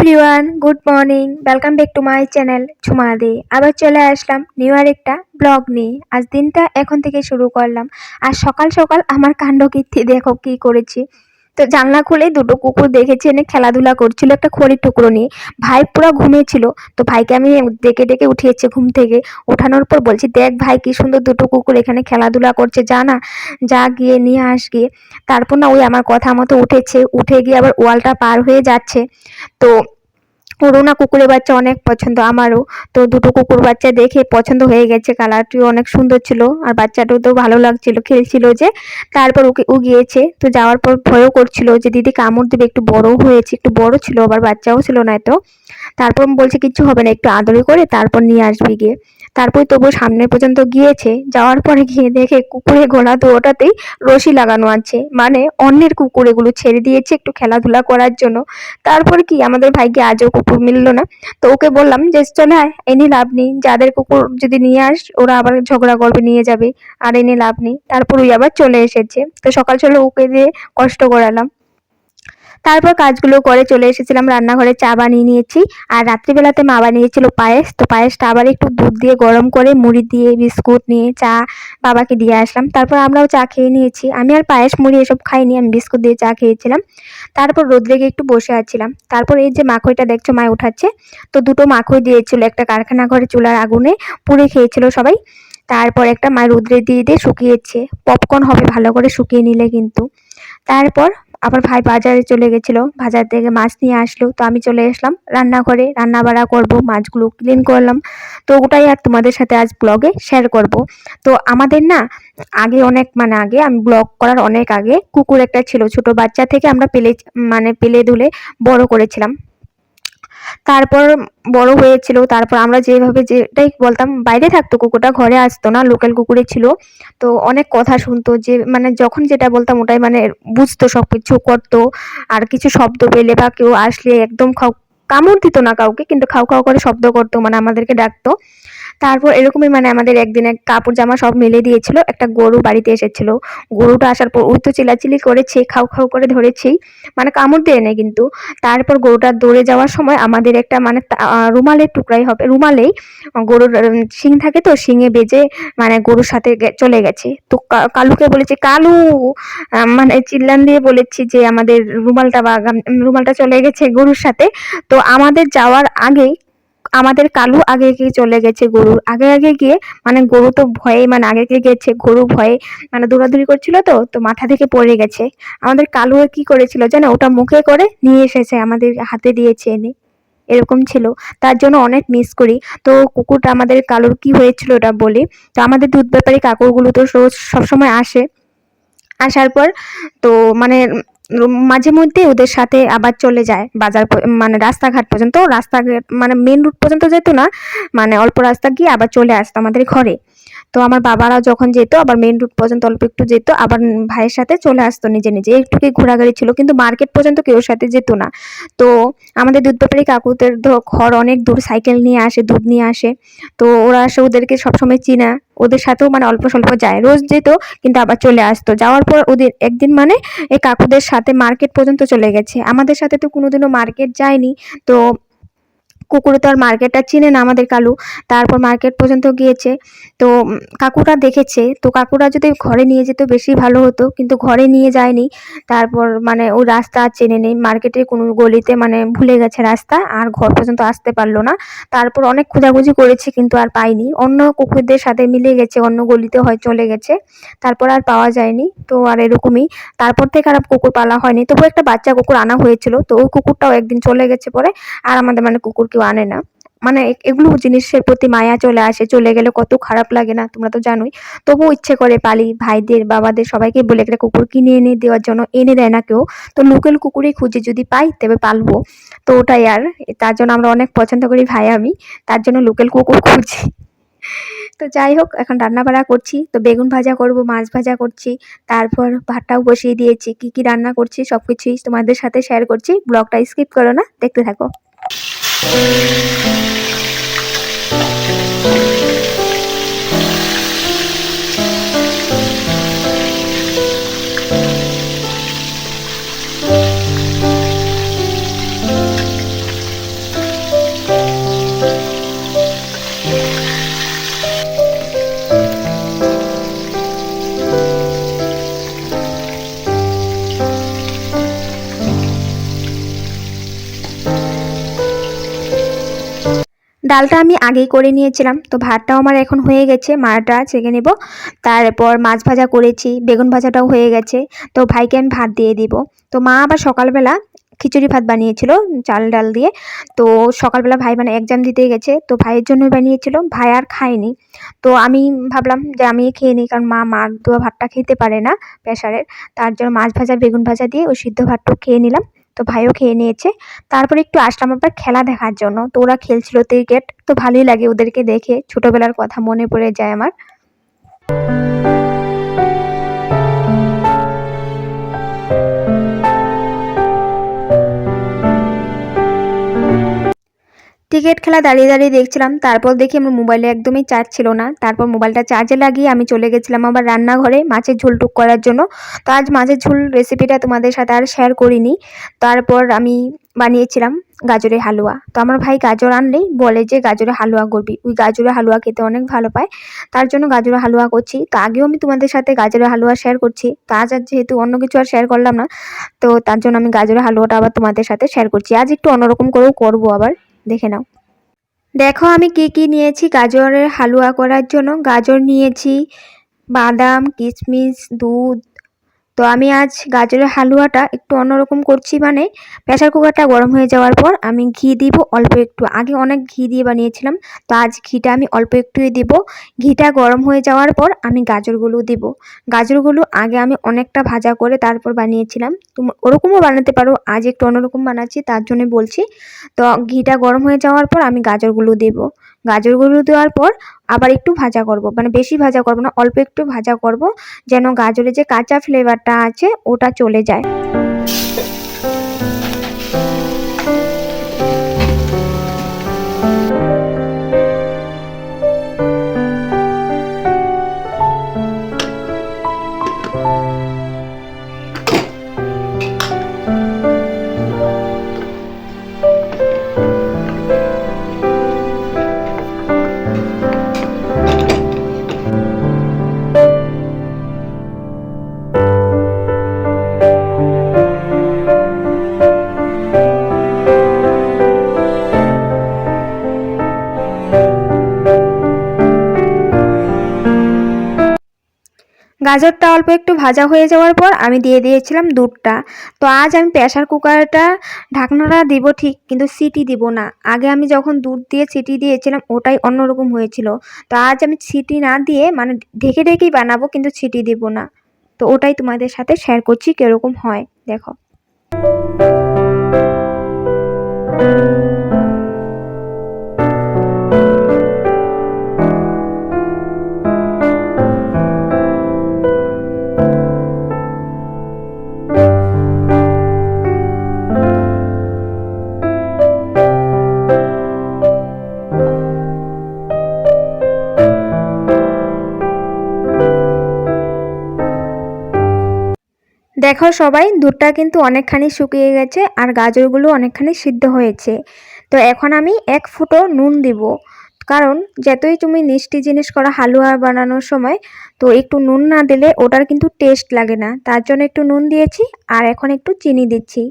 Everyone, good morning. Welcome back to my channel Jhuma De. আবার চলে আসলাম new আর একটা ব্লগ নিয়ে। আজ দিনটা এখন থেকে শুরু করলাম। আর সকাল সকাল আমার কাণ্ডকীর্তি দেখো কি করেছি। তো জানলা খুলে দুটো কুকুর দেখেছি এনে খেলাধুলা করছিল একটা খড়ির টুকরো নিয়ে। ভাই পুরো ঘুমিয়েছিল, তো ভাইকে আমি ডেকে ডেকে উঠিয়েছি ঘুম থেকে। ওঠানোর পর বলছি, দেখ ভাই কি সুন্দর দুটো কুকুর এখানে খেলাধুলা করছে, যা না যা গিয়ে নিয়ে আস গিয়ে। তারপর না ওই আমার কথা মতো উঠেছে, উঠে গিয়ে আবার ওয়ালটা পার হয়ে যাচ্ছে। তো ওরও না কুকুরের বাচ্চা অনেক পছন্দ, আমারও। তো দুটো কুকুর বাচ্চা দেখে পছন্দ হয়ে গেছে, কালারটিও অনেক সুন্দর ছিল আর বাচ্চাটাও তো ভালো লাগছিল, খেলছিল যে। তারপর ওকে ও গিয়েছে, তো যাওয়ার পর ভয়ও করছিল যে দিদি কামড় দেবে, একটু বড় হয়েছে, একটু বড় ছিল আবার বাচ্চাও ছিল না এত। তারপর বলছে কিচ্ছু হবে না, একটু আদরে করে তারপর নিয়ে আসবি গিয়ে। তারপর তবু সামনে পর্যন্ত গিয়েছে, যাওয়ার পরে গিয়ে দেখে কুকুরের গলা তো ওটাতেই রশি লাগানো আছে, মানে অন্যের কুকুর এগুলো ছেড়ে দিয়েছে একটু খেলাধুলা করার জন্য। তারপর কি আমাদের ভাইকে আজও কুকুর মিললো না। তো ওকে বললাম যে চলে আয়, এনে লাভ নেই, যাদের কুকুর যদি নিয়ে আস ওরা আবার ঝগড়া করবে নিয়ে যাবে, আর এনে লাভ নেই। তারপর ওই আবার চলে এসেছে, তো সকাল সকাল ওকে দিয়ে কষ্ট করালাম। তারপর কাজগুলো করে চলে এসেছিলাম রান্নাঘরে, চা বানিয়ে নিয়েছি। আর রাত্রিবেলাতে মা বানিয়েছিল পায়েস, তো পায়েসটা আবার একটু দুধ দিয়ে গরম করে মুড়ি দিয়ে বিস্কুট নিয়ে চা বাবাকে দিয়ে আসলাম। তারপর আমরাও চা খেয়ে নিয়েছি। আমি আর পায়েস মুড়ি এসব খাইনি, আমি বিস্কুট দিয়ে চা খেয়েছিলাম। তারপর রোদ্রে গিয়ে একটু বসে আছিলাম। তারপর এই যে মাখইটা দেখছো মায় উঠাচ্ছে, তো দুটো মাখই দিয়েছিল, একটা কারখানা ঘরে চুলার আগুনে পুড়ে খেয়েছিল সবাই। তারপর একটা মা রোদ্রে দিয়ে দিয়ে শুকিয়েছে, পপকর্ন হবে ভালো করে শুকিয়ে নিলে কিন্তু। তারপর আবার ভাই বাজারে চলে গেছিল, বাজার থেকে মাছ নিয়ে আসলো, তো আমি চলে আসলাম রান্নাঘরে, রান্না বাড়া করবো, মাছগুলো ক্লিন করলাম। তো ওটাই আর তোমাদের সাথে আজ ব্লগে শেয়ার করব। তো আমাদের না আগে অনেক আগে আমি ব্লগ করার অনেক আগে কুকুর একটা ছিল, ছোট বাচ্চা থেকে আমরা পেলে ধুলে বড় করেছিলাম। তারপর বড় হয়েছিল, তারপর আমরা যেভাবে যেটাই বলতাম, বাইরে থাকতো কুকুরটা, ঘরে আসতো না, লোকাল কুকুরই ছিল। তো অনেক কথা শুনতো, যে যখন যেটা বলতাম ওটাই বুঝতো, সবকিছু করতো। আর কিছু শব্দ পেলে বা কেউ আসলে একদম কামড় দিত না কাউকে, কিন্তু খাও খাও করে শব্দ করতো, আমাদেরকে ডাকতো। তারপর এরকমই আমাদের একদিন এক কাপড় জামা সব মেলে দিয়েছিল, একটা গরু বাড়িতে এসেছিল। গরুটা আসার পর ওই তো চিল্লাচিল্লি করেছে, খাও খাও করে ধরেছেই, কামড় দেয় না কিন্তু। তারপর গরুটা দৌড়ে যাওয়ার সময় আমাদের একটা রুমালের টুকরাই হবে, রুমালেই গরুর শিং থাকে, তো শিঙে বেজে গরুর সাথে চলে গেছে। তো কালুকে বলেছে, কালু চিল্লান দিয়ে বলেছি যে আমাদের রুমালটা চলে গেছে গরুর সাথে। তো আমাদের যাওয়ার আগেই আমাদের কালু আগে আগে চলে গেছে, গরুর আগে আগে গিয়ে গরু তো ভয়ে আগে আগে গেছে, গরু ভয়ে দৌড়াদৌড়ি করছিল, তো তো মাথা থেকে পড়ে গেছে। আমাদের কালু কি করেছিল জানো, ওটা মুখে করে নিয়ে এসেছে, আমাদের হাতে দিয়েছে এনে, এরকম ছিল। তার জন্য অনেক মিস করি। তো কুকুরটা আমাদের কালুর কি হয়েছিল ওটা বলি। তো আমাদের দুধ ব্যাপারী কাকুরগুলো তো রোজ সবসময় আসে, আসার পর তো মাঝে মধ্যে ওদের সাথে আবার চলে যায় বাজার রাস্তাঘাট পর্যন্ত, রাস্তাঘাট মেন রুট পর্যন্ত যেত না, অল্প রাস্তা গিয়ে আবার চলে আসতো আমাদের ঘরে। তো আমার বাবারা যখন যেত আবার মেন রুট পর্যন্ত অল্প একটু যেত, আবার ভাইয়ের সাথে চলে আসতো নিজে নিজে, একটুকি ঘোরাঘুরি ছিল, কিন্তু মার্কেট পর্যন্ত কেউ সাথে যেত না। তো আমাদের দুধ ব্যাপারী কাকুদের ঘর অনেক দূর, সাইকেল নিয়ে আসে, দুধ নিয়ে আসে। তো ওরা আসে, ওদেরকে সবসময় চিনা, ওদের সাথেও অল্প স্বল্প যায়, রোজ যেত কিন্তু আবার চলে আসতো। যাওয়ার পর ওদের একদিন এই কাকুদের সাথে মার্কেট পর্যন্ত চলে গেছে, আমাদের সাথে তো কোনোদিনও মার্কেট যায়নি। তো কুকুর তো আর মার্কেটটা চিনে না আমাদের কালু। তারপর মার্কেট পর্যন্ত গিয়েছে, তো কাকুরা দেখেছে, তো কাকুরা যদি ঘরে নিয়ে যেত বেশি ভালো হতো, কিন্তু ঘরে নিয়ে যায়নি। তারপর ও রাস্তা চেনে নেই, মার্কেটের কোনো গলিতে ভুলে গেছে রাস্তা, আর ঘর পর্যন্ত আসতে পারলো না। তারপর অনেক খোঁজাখুঁজি করেছি কিন্তু আর পাইনি, অন্য কুকুরদের সাথে মিলে গেছে, অন্য গলিতে হয় চলে গেছে, তারপর আর পাওয়া যায়নি। তো আর এরকমই, তারপর থেকে আর কুকুর পালা হয়নি। তবু একটা বাচ্চা কুকুর আনা হয়েছিল, তো ওই কুকুরটাও একদিন চলে গেছে পরে, আর আমাদের কুকুর কেউ আনে না। এগুলো জিনিসের প্রতি মায়া চলে আসে, চলে গেলে কত খারাপ লাগে না, তোমরা তো জানোই। তবু ইচ্ছে করে পালি, ভাইদের বাবাদের সবাইকে বলে একটা কুকুর কিনে এনে দেওয়ার জন্য, এনে দেয় না কেউ। তো লোকাল কুকুরই খুঁজি, যদি পাই তবে পালবো। তো ওটাই আর, তার জন্য আমরা অনেক পছন্দ করি ভাই আমি, তার জন্য লোকাল কুকুর খুঁজি। তো যাই হোক, এখন রান্না বাড়া করছি, তো বেগুন ভাজা করব, মাছ ভাজা করছি, তারপর ভাতটাও বসিয়ে দিয়েছি। কি কি রান্না করছি সবকিছুই তোমাদের সাথে শেয়ার করছি, ব্লগটা স্কিপ করো না, দেখতে থাকো। ডালটা আমি আগেই করে নিয়েছিলাম, তো ভাতটাও আমার এখন হয়ে গেছে, মাটা ছেঁকে নেব। তারপর মাছ ভাজা করেছি, বেগুন ভাজাটাও হয়ে গেছে, তো ভাইকে আমি ভাত দিয়ে দিব। তো মা আবার সকালবেলা খিচুড়ি ভাত বানিয়েছিল চাল ডাল দিয়ে। তো সকালবেলা ভাই মানে এক্সাম দিতে গেছে, তো ভাইয়ের জন্যই বানিয়েছিল, ভাই আর খায়নি। তো আমি ভাবলাম যে আমি খেয়ে নিই, কারণ মা মার দেওয়া ভাতটা খেতে পারে না প্রেশারের। তার জন্য মাছ ভাজা বেগুন ভাজা দিয়ে ওই সিদ্ধ ভাতটাও খেয়ে নিলাম। তো ভাইও খেয়ে নিয়েছে। তারপরে একটু আসলাম আবার খেলা দেখার জন্য, তো ওরা খেলছিল ক্রিকেট, তো ভালোই লাগে ওদেরকে দেখে, ছোটবেলার কথা মনে পড়ে যায় আমার। ক্রিকেট খেলা দাঁড়িয়ে দাঁড়িয়ে দেখছিলাম, তারপর দেখি আমার মোবাইলে একদমই চার্জ ছিল না। তারপর মোবাইলটা চার্জে লাগিয়ে আমি চলে গেছিলাম আবার রান্নাঘরে মাছের ঝোল টুক করার জন্য। তো আজ মাছের ঝোল রেসিপিটা তোমাদের সাথে আর শেয়ার করিনি। তারপর আমি বানিয়েছিলাম গাজরের হালুয়া। তো আমার ভাই গাজর আনলেই বলে যে গাজরের হালুয়া করবি, ওই গাজরের হালুয়া খেতে অনেক ভালো পায়, তার জন্য গাজরের হালুয়া করছি। তো আগেও আমি তোমাদের সাথে গাজরের হালুয়া শেয়ার করছি, তো আজ আর যেহেতু অন্য কিছু আর শেয়ার করলাম না, তো তার জন্য আমি গাজরের হালুয়াটা আবার তোমাদের সাথে শেয়ার করছি। আজ একটু অন্যরকম করেও করবো, আবার দেখে নাও। দেখো আমি কি কি নিয়েছি গাজরের হালুয়া করার জন্য। গাজর নিয়েছি, বাদাম, কিশমিশ, দুধ। তো আমি আজ গাজরের হালুয়াটা একটু অন্যরকম করছি, মানে প্রেসার কুকারটা গরম হয়ে যাওয়ার পর আমি ঘি দিব অল্প একটু, আগে অনেক ঘি দিয়ে বানিয়েছিলাম, তো আজ ঘিটা আমি অল্প একটুই দিব। ঘিটা গরম হয়ে যাওয়ার পর আমি গাজরগুলো দিব। গাজরগুলো আগে আমি অনেকটা ভাজা করে তারপর বানিয়েছিলাম, তুমি ওরকমও বানাতে পারো, আজ একটু অন্যরকম বানাচ্ছি তার জন্য বলছি। তো ঘিটা গরম হয়ে যাওয়ার পর আমি গাজরগুলো দেব। গাজরগুলো দেওয়ার পর আবার একটু ভাজা করব, মানে বেশি ভাজা করব না, অল্প একটু ভাজা করব, যেন গাজরের যে কাঁচা ফ্লেভারটা আছে ওটা চলে যায়। গাজরটা অল্প একটু ভাজা হয়ে যাওয়ার পর আমি দিয়ে দিয়েছিলাম দুধটা। তো আজ আমি প্রেসার কুকারটা ঢাকনাটা দিব ঠিক, কিন্তু সিটি দিব না। আগে আমি যখন দুধ দিয়ে সিটি দিয়েছিলাম ওটাই অন্যরকম হয়েছিল। তো আজ আমি সিটি না দিয়ে মানে ঢেকে ঢেকেই বানাবো, কিন্তু সিটি দিব না। তো ওটাই তোমাদের সাথে শেয়ার করছি কীরকম হয়, দেখো। দেখো সবাই, দুধটা কিন্তু অনেকখানি শুকিয়ে গেছে আর গাজরগুলো অনেকখানি সিদ্ধ হয়েছে। তো এখন আমি 1 ফুটো নুন দিব, কারণ যতই তুমি মিষ্টি জিনিস করা হালুয়া বানানোর সময় তো একটু নুন না দিলে ওটার কিন্তু টেস্ট লাগে না, তার জন্য একটু নুন দিয়েছি। আর এখন একটু চিনি দিচ্ছি।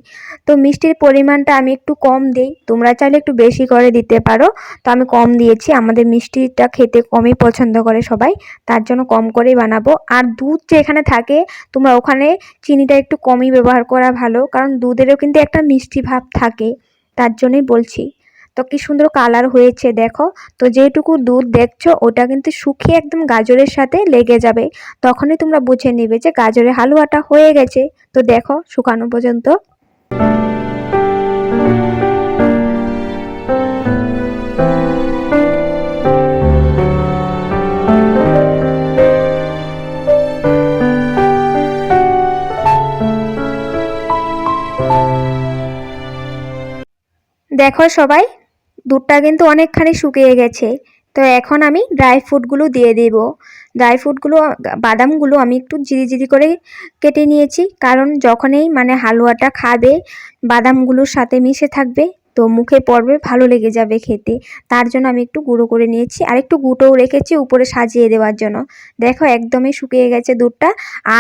তো মিষ্টির পরিমাণটা আমি একটু কম দিই, তোমরা চাইলে একটু বেশি করে দিতে পারো। তো আমি কম দিয়েছি, আমাদের মিষ্টিটা খেতে কমই পছন্দ করে সবাই, তার জন্য কম করেই বানাবো। আর দুধ যে এখানে থাকে, তোমরা ওখানে চিনিটা একটু কমই ব্যবহার করা ভালো, কারণ দুধেরও কিন্তু একটা মিষ্টি ভাব থাকে, তার জন্যই বলছি। তো কি সুন্দর কালার হয়েছে দেখো। তো যেটুকু দুধ দেখছো ওটা কিন্তু শুকিয়ে একদম গাজরের সাথে লেগে যাবে, তখনই তোমরা বুঝে নেবে যে গাজরের হালুয়াটা হয়ে গেছে। তো দেখো শুকানো পর্যন্ত। দেখো সবাই, দুধটা কিন্তু অনেকখানি শুকিয়ে গেছে। তো এখন আমি ড্রাই ফ্রুটগুলো দিয়ে দেব। ড্রাই ফ্রুটগুলো, বাদামগুলো আমি একটু জিরি করে কেটে নিয়েছি, কারণ যখনই মানে হালুয়াটা খাবে বাদামগুলোর সাথে মিশে থাকবে, তো মুখে পড়বে, ভালো লেগে যাবে খেতে। তার জন্য আমি একটু গুঁড়ো করে নিয়েছি আর একটু গুঁটোও রেখেছি উপরে সাজিয়ে দেওয়ার জন্য। দেখো একদমই শুকিয়ে গেছে দুধটা,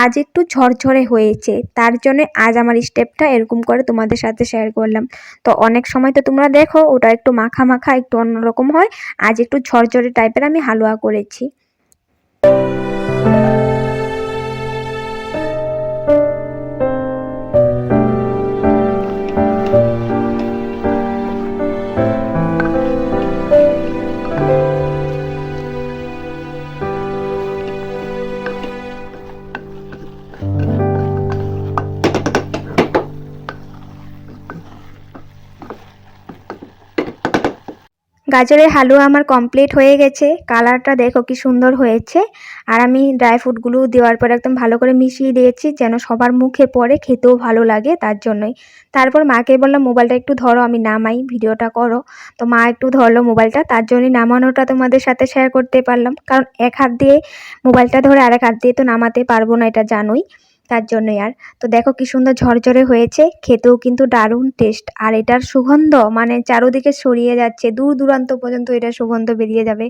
আজ একটু ঝরঝরে হয়েছে, তার জন্য আজ আমার স্টেপটা এরকম করে তোমাদের সাথে শেয়ার করলাম। তো অনেক সময় তো তোমরা দেখো ওটা একটু মাখা মাখা একটু অন্যরকম হয়, আজ একটু ঝরঝরে টাইপের আমি হালুয়া করেছি। গাজরের হালুয়া আমার কমপ্লিট হয়ে গেছে। কালারটা দেখো কি সুন্দর হয়েছে। আর আমি ড্রাই ফ্রুটগুলো দেওয়ার পর একদম ভালো করে মিশিয়ে দিয়েছি যেন সবার মুখে পড়ে, খেতেও ভালো লাগে তার জন্যই। তারপর মাকে বললাম মোবাইলটা একটু ধরো, আমি নামাই, ভিডিওটা করো। তো মা একটু ধরলো মোবাইলটা, তার জন্যই নামানোটা তোমাদের সাথে শেয়ার করতে পারলাম, কারণ এক হাত দিয়ে মোবাইলটা ধরে আরেক হাত দিয়ে তো নামাতে পারবো না, এটা জানোই, তার জন্যই। আর তো দেখো কি সুন্দর ঝরঝরে হয়েছে, খেতেও কিন্তু দারুণ টেস্ট। আর এটার সুগন্ধ মানে চারোদিকে ছড়িয়ে যাচ্ছে, দূর দূরান্ত পর্যন্ত এটার সুগন্ধ বেরিয়ে যাবে।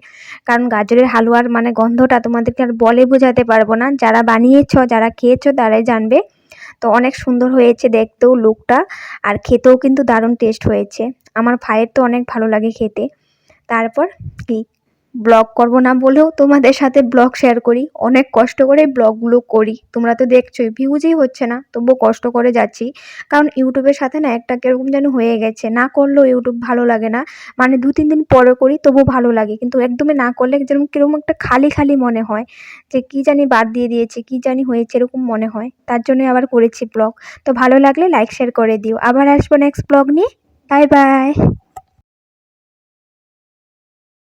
কারণ গাজরের হালুয়ার মানে গন্ধটা তোমাদেরকে আর বলে বোঝাতে পারবো না, যারা বানিয়েছো যারা খেয়েছো তারাই জানবে। তো অনেক সুন্দর হয়েছে দেখতেও লুকটা, আর খেতেও কিন্তু দারুণ টেস্ট হয়েছে। আমার ভাইয়ের তো অনেক ভালো লাগে খেতে। তারপর কি, ব্লগ করব না বলেও তোমাদের সাথে ব্লগ শেয়ার করি, অনেক কষ্ট করে ব্লগগুলো করি, তোমরা তো দেখছোই ভিউজই হচ্ছে না, তবুও কষ্ট করে যাচ্ছি। কারণ ইউটিউবের সাথে না একটা কিরকম যেন হয়ে গেছে, না করলেও ইউটিউব ভালো লাগে না। মানে 2-3 দিন পরে করি তবুও ভালো লাগে, কিন্তু একদমই না করলে যেরকম কিরকম একটা খালি খালি মনে হয়, যে কি জানি বাদ দিয়ে দিয়েছি, কি জানি হয়েছে এরকম মনে হয়, তার জন্যই আবার করেছি ব্লগ। তো ভালো লাগলে লাইক শেয়ার করে দিও, আবার আসবো নেক্সট ব্লগ নিয়ে। Bye bye.